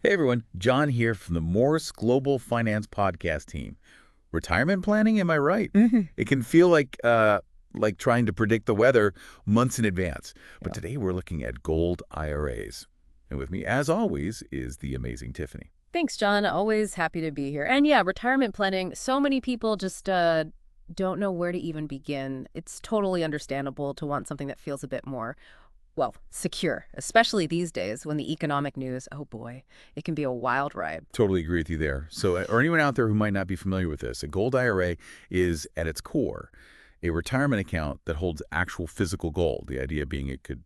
Hey everyone, John here from the Morse Global Finance Podcast team. Retirement planning, am I right? Mhm. It can feel like trying to predict the weather months in advance. But Yeah. today we're looking at gold IRAs. And with me, as always, is the amazing Tiffany. Thanks, John. Always happy to be here. And yeah, retirement planning, so many people just don't know where to even begin. It's totally understandable to want something that feels a bit more, well, secure, especially these days when the economic news, oh boy, it can be a wild ride. Totally agree with you there. So, or anyone out there who might not be familiar with this, a gold IRA is, at its core, a retirement account that holds actual physical gold. The idea being it could,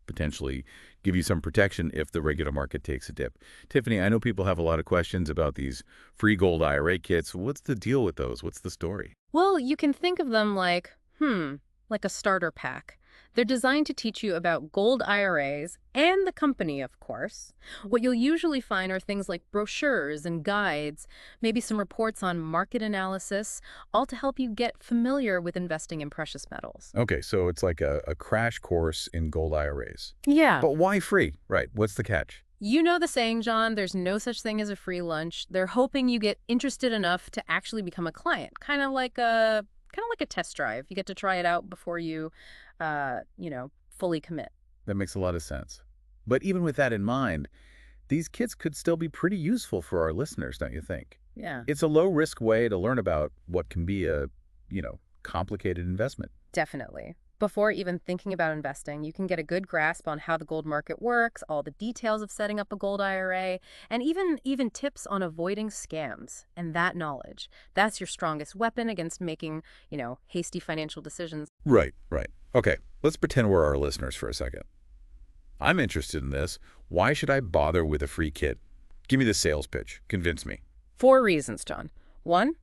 potentially give you some protection if the regular market takes a dip. Tiffany, I know people have a lot of questions about these free gold IRA kits. What's the deal with those? What's the story? Well, you can think of them like a starter pack. They're designed to teach you about gold IRAs and the company, of course. What you'll usually find are things like brochures and guides, maybe some reports on market analysis, all to help you get familiar with investing in precious metals. Okay, so it's like a crash course in gold IRAs. Yeah. But why free? Right, what's the catch? You know the saying, John, there's no such thing as a free lunch. They're hoping you get interested enough to actually become a client, kind of like a test drive. You get to try it out before you fully commit. That makes a lot of sense. But even with that in mind, these kits could still be pretty useful for our listeners, don't you think? Yeah. It's a low-risk way to learn about what can be a, complicated investment. Definitely. Before even thinking about investing, you can get a good grasp on how the gold market works, all the details of setting up a gold IRA, and even tips on avoiding scams. And that knowledge, that's your strongest weapon against making hasty financial decisions. Right, right. Okay, let's pretend we're our listeners for a second. I'm interested in this. Why should I bother with a free kit? Give me the sales pitch. Convince me. Four reasons, John. One,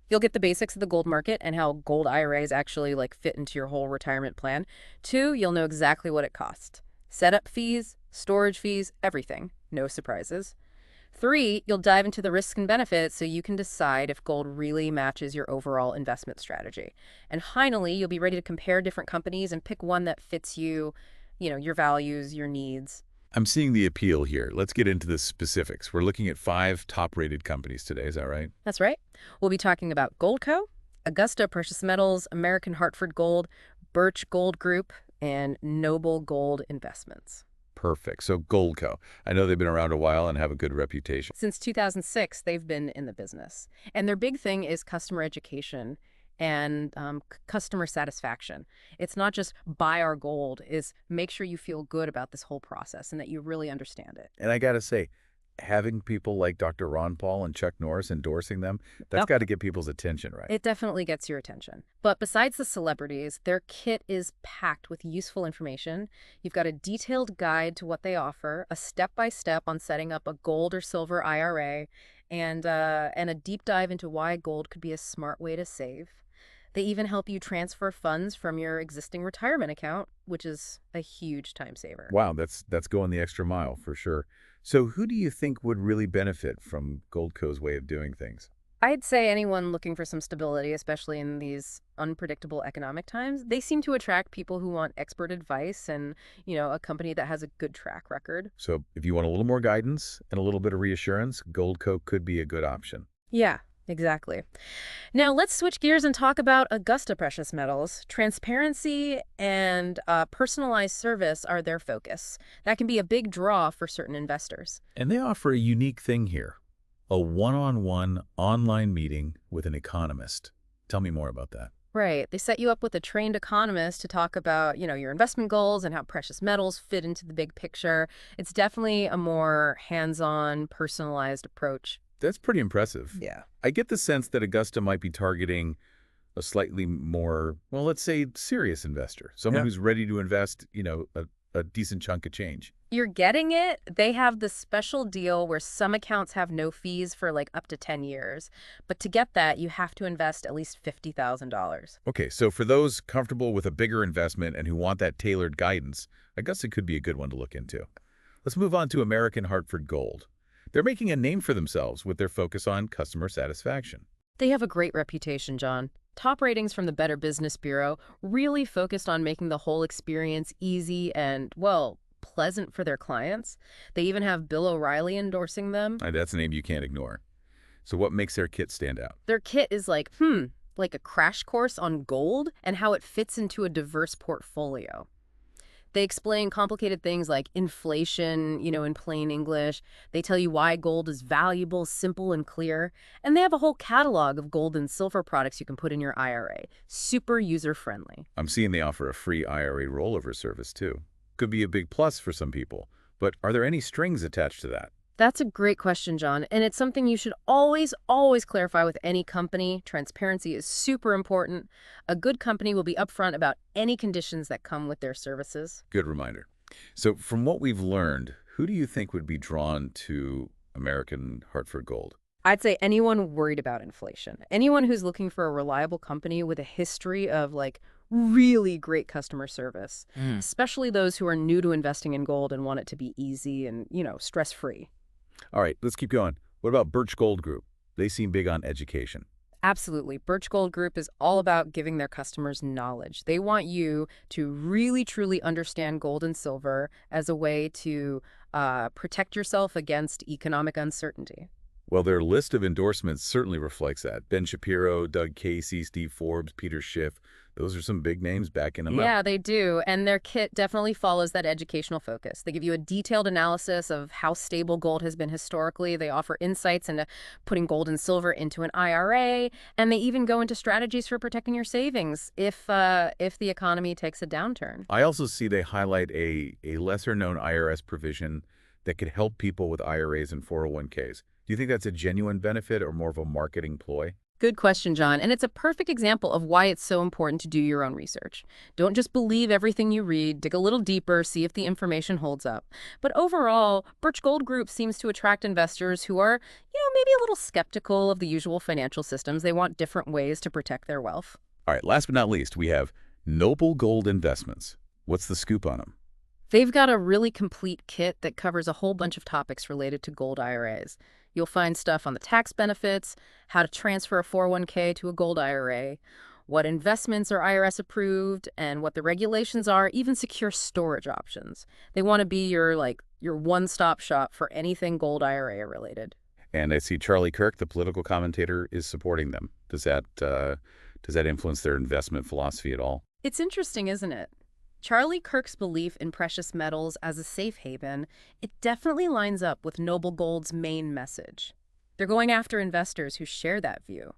you'll get the basics of the gold market and how gold IRAs actually fit into your whole retirement plan. Two, you'll know exactly what it costs. Setup fees, storage fees, everything. No surprises. Three, you'll dive into the risks and benefits so you can decide if gold really matches your overall investment strategy. And finally, you'll be ready to compare different companies and pick one that fits your values, your needs. I'm seeing the appeal here. Let's get into the specifics. We're looking at 5 top-rated companies today, is that right? That's right. We'll be talking about Goldco, Augusta Precious Metals, American Hartford Gold, Birch Gold Group, and Noble Gold Investments. Perfect. So Goldco. I know they've been around a while and have a good reputation. Since 2006, they've been in the business. And their big thing is customer education and customer satisfaction. It's not just buy our gold, is make sure you feel good about this whole process and that you really understand it. And I got to say, having people like Dr. Ron Paul and Chuck Norris endorsing them, that's Yep. got to get people's attention, right? It definitely gets your attention. But besides the celebrities, their kit is packed with useful information. You've got a detailed guide to what they offer, a step-by-step on setting up a gold or silver IRA, and a deep dive into why gold could be a smart way to save. They even help you transfer funds from your existing retirement account, which is a huge time saver. Wow, that's going the extra mile for sure. So who do you think would really benefit from Goldco's way of doing things? I'd say anyone looking for some stability, especially in these unpredictable economic times, they seem to attract people who want expert advice and a company that has a good track record. So if you want a little more guidance and a little bit of reassurance, Goldco could be a good option. Yeah, exactly. Now let's switch gears and talk about Augusta Precious Metals. Transparency and personalized service are their focus. That can be a big draw for certain investors. And they offer a unique thing here, a one-on-one online meeting with an economist. Tell me more about that. Right. They set you up with a trained economist to talk about your investment goals and how precious metals fit into the big picture. It's definitely a more hands-on, personalized approach. That's pretty impressive. Yeah. I get the sense that Augusta might be targeting a slightly more, well, let's say serious investor, someone Yeah. who's ready to invest, a decent chunk of change. You're getting it. They have this special deal where some accounts have no fees for up to 10 years. But to get that, you have to invest at least $50,000. Okay, so for those comfortable with a bigger investment and who want that tailored guidance, Augusta could be a good one to look into. Let's move on to American Hartford Gold. They're making a name for themselves with their focus on customer satisfaction. They have a great reputation, John. Top ratings from the Better Business Bureau really focused on making the whole experience easy and, well, pleasant for their clients. They even have Bill O'Reilly endorsing them. That's a name you can't ignore. So what makes their kit stand out? Their kit is like a crash course on gold and how it fits into a diverse portfolio. They explain complicated things like inflation, in plain English. They tell you why gold is valuable, simple, and clear. And they have a whole catalog of gold and silver products you can put in your IRA. Super user-friendly. I'm seeing they offer a free IRA rollover service, too. Could be a big plus for some people. But are there any strings attached to that? That's a great question, John, and it's something you should always clarify with any company. Transparency is super important. A good company will be upfront about any conditions that come with their services. Good reminder. So from what we've learned, who do you think would be drawn to American Hartford Gold? I'd say anyone worried about inflation, anyone who's looking for a reliable company with a history of really great customer service, especially those who are new to investing in gold and want it to be easy and, stress-free. All right, let's keep going. What about Birch Gold Group? They seem big on education. Absolutely. Birch Gold Group is all about giving their customers knowledge. They want you to really, truly understand gold and silver as a way to protect yourself against economic uncertainty. Well, their list of endorsements certainly reflects that. Ben Shapiro, Doug Casey, Steve Forbes, Peter Schiff. Those are some big names backing them up. Yeah, they do. And their kit definitely follows that educational focus. They give you a detailed analysis of how stable gold has been historically. They offer insights into putting gold and silver into an IRA. And they even go into strategies for protecting your savings if the economy takes a downturn. I also see they highlight a lesser-known IRS provision that could help people with IRAs and 401ks. Do you think that's a genuine benefit or more of a marketing ploy? Good question, John. And it's a perfect example of why it's so important to do your own research. Don't just believe everything you read. Dig a little deeper, see if the information holds up. But overall, Birch Gold Group seems to attract investors who are, maybe a little skeptical of the usual financial systems. They want different ways to protect their wealth. All right, last but not least, we have Noble Gold Investments. What's the scoop on them? They've got a really complete kit that covers a whole bunch of topics related to gold IRAs. You'll find stuff on the tax benefits, how to transfer a 401k to a gold IRA, what investments are IRS approved, and what the regulations are, even secure storage options. They want to be your one-stop shop for anything gold IRA related. And I see Charlie Kirk, the political commentator, is supporting them. Does that influence their investment philosophy at all? It's interesting, isn't it? Charlie Kirk's belief in precious metals as a safe haven, it definitely lines up with Noble Gold's main message. They're going after investors who share that view.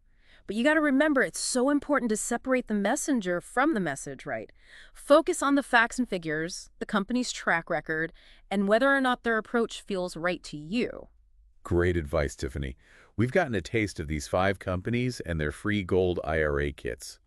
But you got to remember, it's so important to separate the messenger from the message, right? Focus on the facts and figures, the company's track record, and whether or not their approach feels right to you. Great advice, Tiffany. We've gotten a taste of these 5 companies and their free gold IRA kits.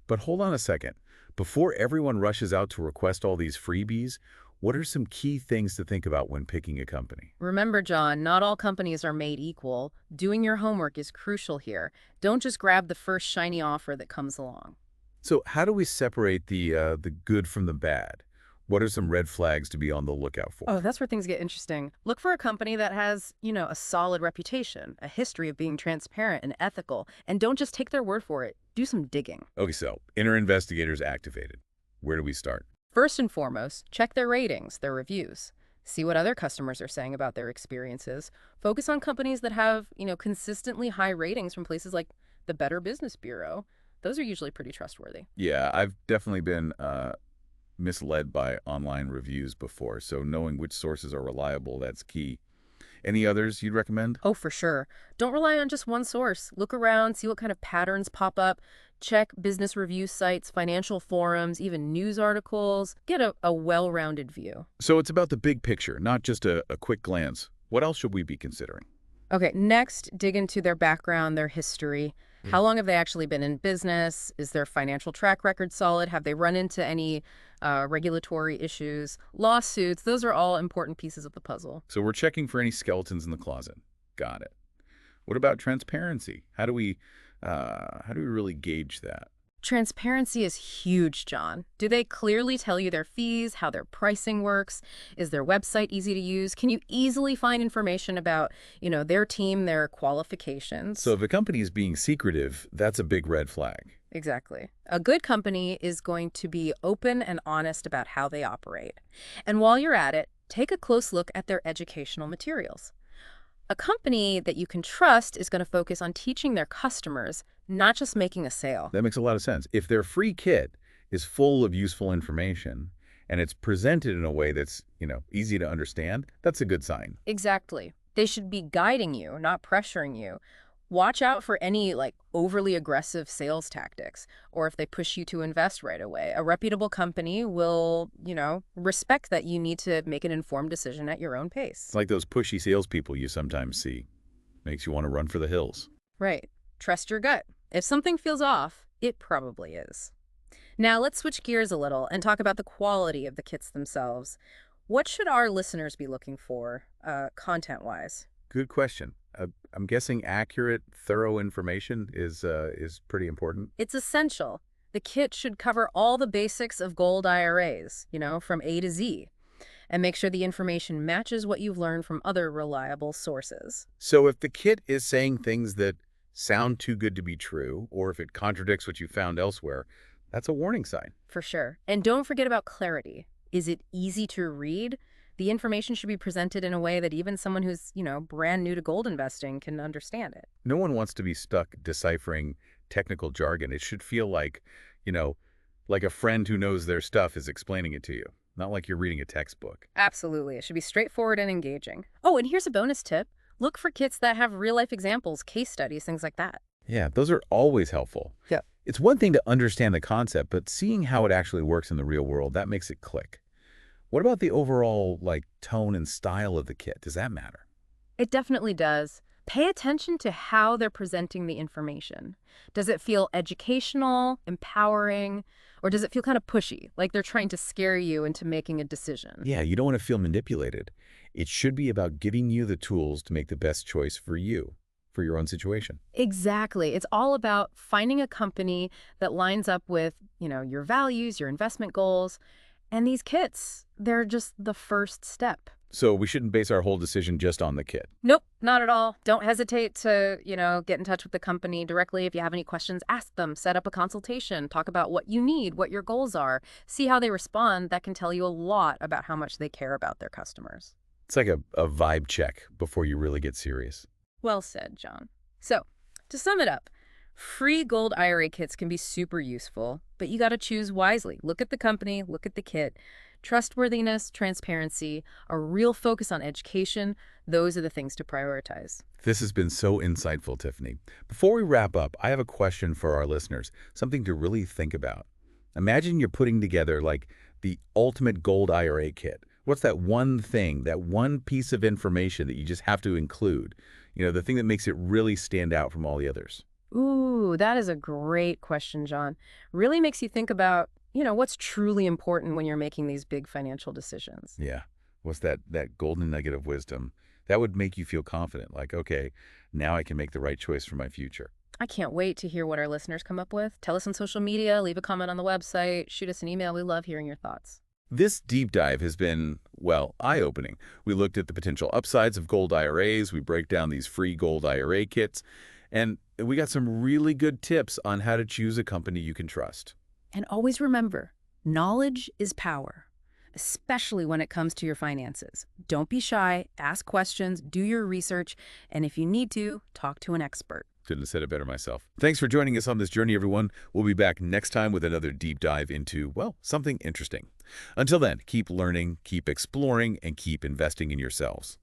But hold on a second. Before everyone rushes out to request all these freebies, what are some key things to think about when picking a company? Remember, John, not all companies are made equal. Doing your homework is crucial here. Don't just grab the first shiny offer that comes along. So how do we separate the good from the bad? What are some red flags to be on the lookout for? Oh, that's where things get interesting. Look for a company that has, a solid reputation, a history of being transparent and ethical, and don't just take their word for it. Do some digging. Okay, so inner investigators activated. Where do we start? First and foremost, check their ratings, their reviews. See what other customers are saying about their experiences. Focus on companies that have, consistently high ratings from places like the Better Business Bureau. Those are usually pretty trustworthy. Yeah, I've definitely been misled by online reviews before, so knowing which sources are reliable, that's key. Any others you'd recommend? Oh, for sure. Don't rely on just one source. Look around, see what kind of patterns pop up. Check business review sites, financial forums, even news articles. Get a well-rounded view. So it's about the big picture, not just a quick glance. What else should we be considering? Okay, next, dig into their background, their history. How long have they actually been in business? Is their financial track record solid? Have they run into any regulatory issues, lawsuits? Those are all important pieces of the puzzle. So we're checking for any skeletons in the closet. Got it. What about transparency? How do we really gauge that? Transparency is huge, John. Do they clearly tell you their fees, how their pricing works? Is their website easy to use? Can you easily find information about, their team, their qualifications? So if a company is being secretive, that's a big red flag. Exactly. A good company is going to be open and honest about how they operate. And while you're at it, take a close look at their educational materials. A company that you can trust is going to focus on teaching their customers, not just making a sale. That makes a lot of sense. If their free kit is full of useful information and it's presented in a way that's, easy to understand, that's a good sign. Exactly. They should be guiding you, not pressuring you. Watch out for any overly aggressive sales tactics or if they push you to invest right away. A reputable company will, respect that you need to make an informed decision at your own pace. It's like those pushy salespeople you sometimes see. Makes you want to run for the hills. Right. Trust your gut. If something feels off, it probably is. Now let's switch gears a little and talk about the quality of the kits themselves. What should our listeners be looking for, content-wise? Good question. I'm guessing accurate, thorough information is pretty important. It's essential. The kit should cover all the basics of gold IRAs, from A to Z, and make sure the information matches what you've learned from other reliable sources. So if the kit is saying things that sound too good to be true, or if it contradicts what you found elsewhere, that's a warning sign. For sure. And don't forget about clarity. Is it easy to read? The information should be presented in a way that even someone who's, brand new to gold investing can understand it. No one wants to be stuck deciphering technical jargon. It should feel like, like a friend who knows their stuff is explaining it to you, not like you're reading a textbook. Absolutely. It should be straightforward and engaging. Oh, and here's a bonus tip. Look for kits that have real-life examples, case studies, things like that. Yeah, those are always helpful. Yeah. It's one thing to understand the concept, but seeing how it actually works in the real world, that makes it click. What about the overall, tone and style of the kit? Does that matter? It definitely does. Pay attention to how they're presenting the information. Does it feel educational, empowering, or does it feel kind of pushy, like they're trying to scare you into making a decision? Yeah, you don't want to feel manipulated. It should be about giving you the tools to make the best choice for you, for your own situation. Exactly. It's all about finding a company that lines up with, your values, your investment goals. And these kits, they're just the first step. So we shouldn't base our whole decision just on the kit. Nope, not at all. Don't hesitate to, get in touch with the company directly. If you have any questions, ask them, set up a consultation, talk about what you need, what your goals are, see how they respond. That can tell you a lot about how much they care about their customers. It's like a vibe check before you really get serious. Well said, John. So, to sum it up, free gold IRA kits can be super useful, but you got to choose wisely. Look at the company, look at the kit. Trustworthiness, transparency, a real focus on education, those are the things to prioritize. This has been so insightful, Tiffany. Before we wrap up, I have a question for our listeners, something to really think about. Imagine you're putting together the ultimate gold IRA kit. What's that one thing, that one piece of information that you just have to include? The thing that makes it really stand out from all the others. Ooh, that is a great question, John. Really makes you think about, what's truly important when you're making these big financial decisions. Yeah. What's that golden nugget of wisdom? That would make you feel confident, okay, now I can make the right choice for my future. I can't wait to hear what our listeners come up with. Tell us on social media, leave a comment on the website, shoot us an email. We love hearing your thoughts. This deep dive has been, eye-opening. We looked at the potential upsides of gold IRAs, we break down these free gold IRA kits, and we got some really good tips on how to choose a company you can trust. And always remember, knowledge is power, especially when it comes to your finances. Don't be shy, ask questions, do your research, and if you need to, talk to an expert. Couldn't have said it better myself. Thanks for joining us on this journey, everyone. We'll be back next time with another deep dive into, something interesting. Until then, keep learning, keep exploring, and keep investing in yourselves.